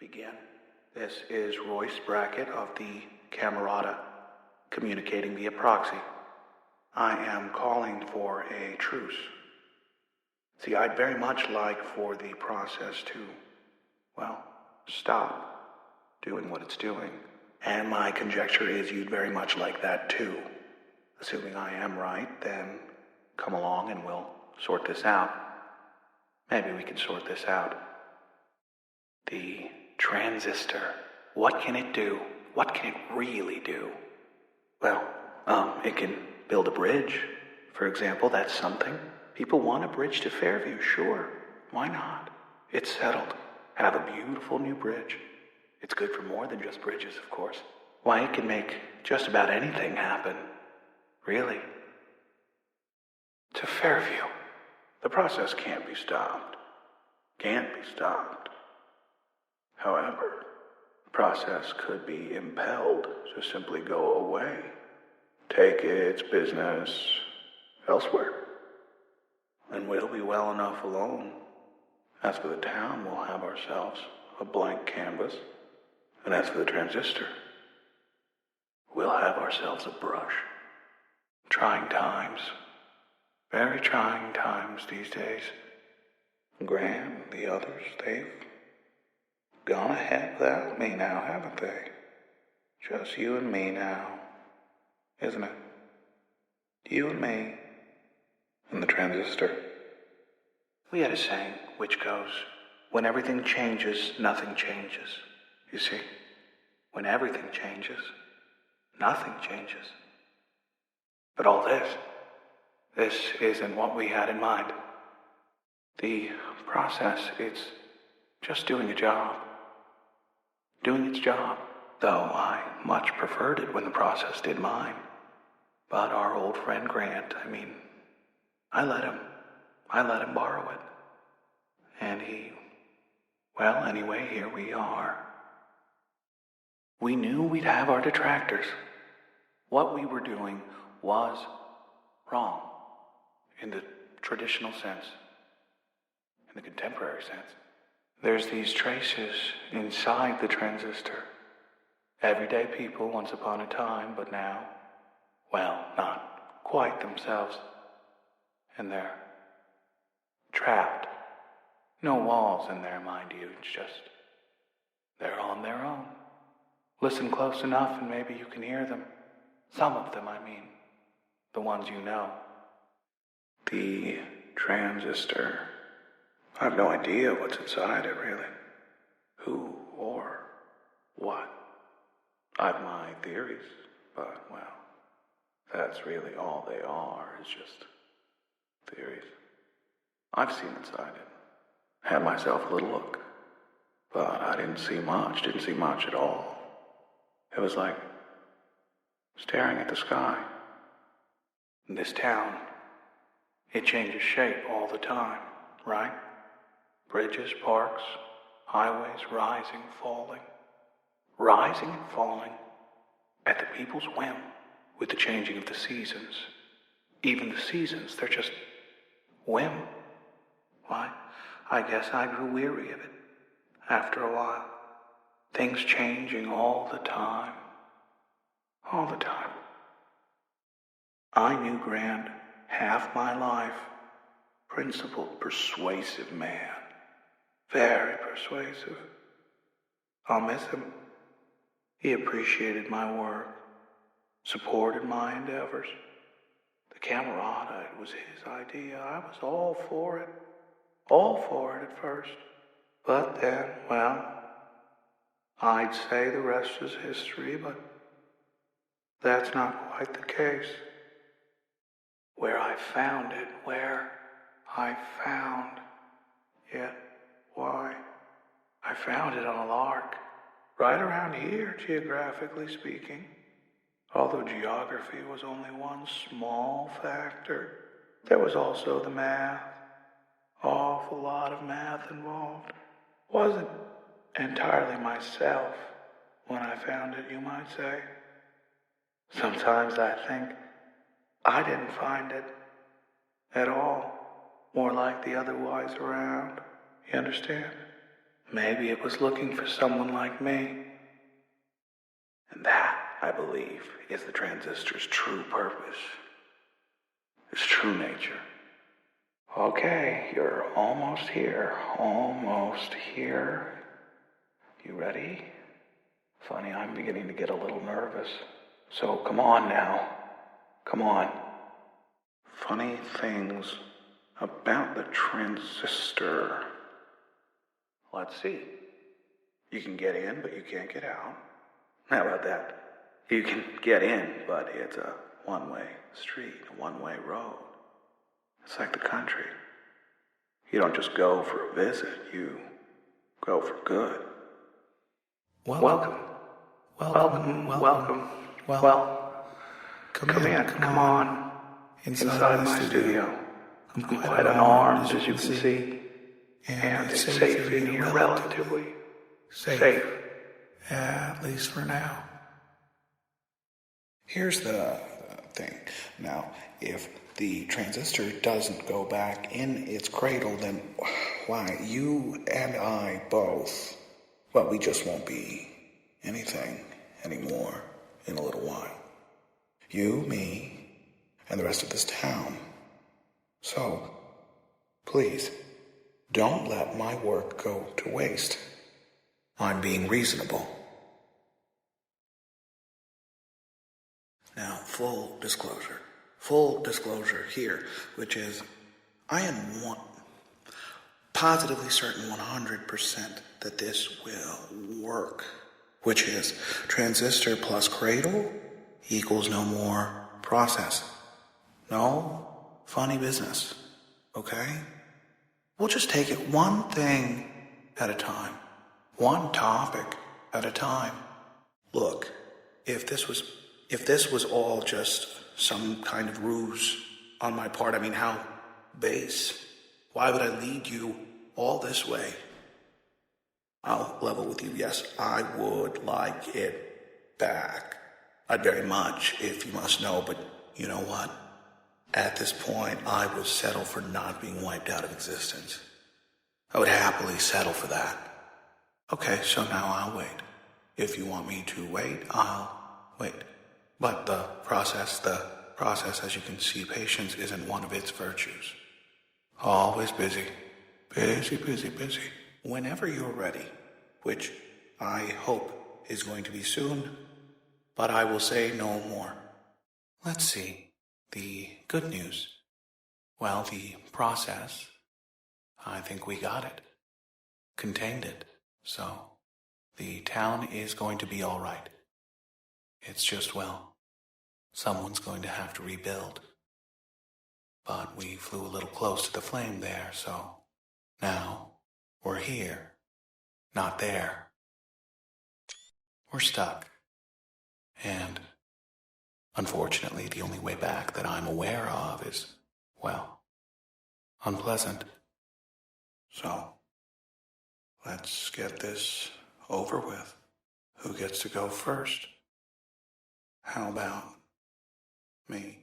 Begin. This is Royce Brackett of the Camerata, communicating via proxy. I am calling for a truce. See, I'd very much like for the process to, stop doing what it's doing. And my conjecture is you'd very much like that too. Assuming I am right, then come along and we'll sort this out. Maybe we can sort this out. The transistor. What can it do? What can it really do? Well, it can build a bridge, for example. That's something. People want a bridge to Fairview, sure. Why not? It's settled. Have a beautiful new bridge. It's good for more than just bridges, of course. Why, it can make just about anything happen. Really. To Fairview. The process can't be stopped. Can't be stopped. However, the process could be impelled to simply go away. Take its business elsewhere. And we'll be well enough alone. As for the town, we'll have ourselves a blank canvas. And as for the transistor, we'll have ourselves a brush. Trying times. Very trying times these days. Graham, the others, they've gone ahead without me now, haven't they? Just you and me now, isn't it? You and me, and the transistor. We had a saying which goes, when everything changes, nothing changes. You see, when everything changes, nothing changes. But all this isn't what we had in mind. The process, it's just doing a job. Doing its job. Though I much preferred it when the process did mine. But our old friend Grant, I let him borrow it. And anyway, here we are. We knew we'd have our detractors. What we were doing was wrong. In the traditional sense. In the contemporary sense. There's these traces inside the transistor. Everyday people once upon a time, but now, not quite themselves. And they're trapped. No walls in there, mind you. It's just, they're on their own. Listen close enough and maybe you can hear them. Some of them, the ones you know. The transistor. I have no idea what's inside it, really. Who or what. I've my theories, but, that's really all they are, is just theories. I've seen inside it. Had myself a little look. But I didn't see much at all. It was like staring at the sky. This town, it changes shape all the time, right? Bridges, parks, highways, rising, falling at the people's whim with the changing of the seasons. Even the seasons, they're just whim. Why, I guess I grew weary of it after a while. Things changing all the time. All the time. I knew Grant half my life. Principled, persuasive man. Very persuasive. I'll miss him. He appreciated my work, supported my endeavors. The Camerata, it was his idea. I was all for it at first. But then, I'd say the rest is history, but that's not quite the case. Where I found it, why? I found it on a lark, right around here, geographically speaking. Although geography was only one small factor, there was also the math. Awful lot of math involved. Wasn't entirely myself when I found it, you might say. Sometimes I think I didn't find it at all. More like the otherwise around. You understand? Maybe it was looking for someone like me. And that, I believe, is the transistor's true purpose, its true nature. Okay, you're almost here. Almost here. You ready? Funny, I'm beginning to get a little nervous. So come on now. Come on. Funny things about the transistor. Let's see. You can get in, but you can't get out. How about that? You can get in, but it's a one-way street, a one-way road. It's like the country. You don't just go for a visit, you go for good. Welcome. Well, come in, come on. Inside my studio. I'm quite unarmed, as you can see. And it's safe in here, relatively. Safe. At least for now. Here's the thing. Now, if the transistor doesn't go back in its cradle, then why, you and I both, well, we just won't be anything anymore in a little while. You, me, and the rest of this town. So, please, don't let my work go to waste. I'm being reasonable. Now, full disclosure here, which is, I am positively certain 100% that this will work, which is transistor plus cradle equals no more process. No funny business, okay? We'll just take it one thing at a time, one topic at a time. Look, if this was all just some kind of ruse on my part, I mean, how base. Why would I lead you all this way? I'll level with you. Yes, I would like it back. I'd very much, if you must know, but you know what? At this point, I would settle for not being wiped out of existence. I would happily settle for that. Okay, so now I'll wait. If you want me to wait, I'll wait. But the process, as you can see, patience isn't one of its virtues. Always busy. Busy. Whenever you're ready, which I hope is going to be soon, but I will say no more. Let's see. The good news. Well, the process, I think we got it. Contained it. So, the town is going to be all right. It's just, well, someone's going to have to rebuild. But we flew a little close to the flame there, so now we're here, not there. We're stuck. And unfortunately, the only way back that I'm aware of is, well, unpleasant. So, let's get this over with. Who gets to go first? How about me?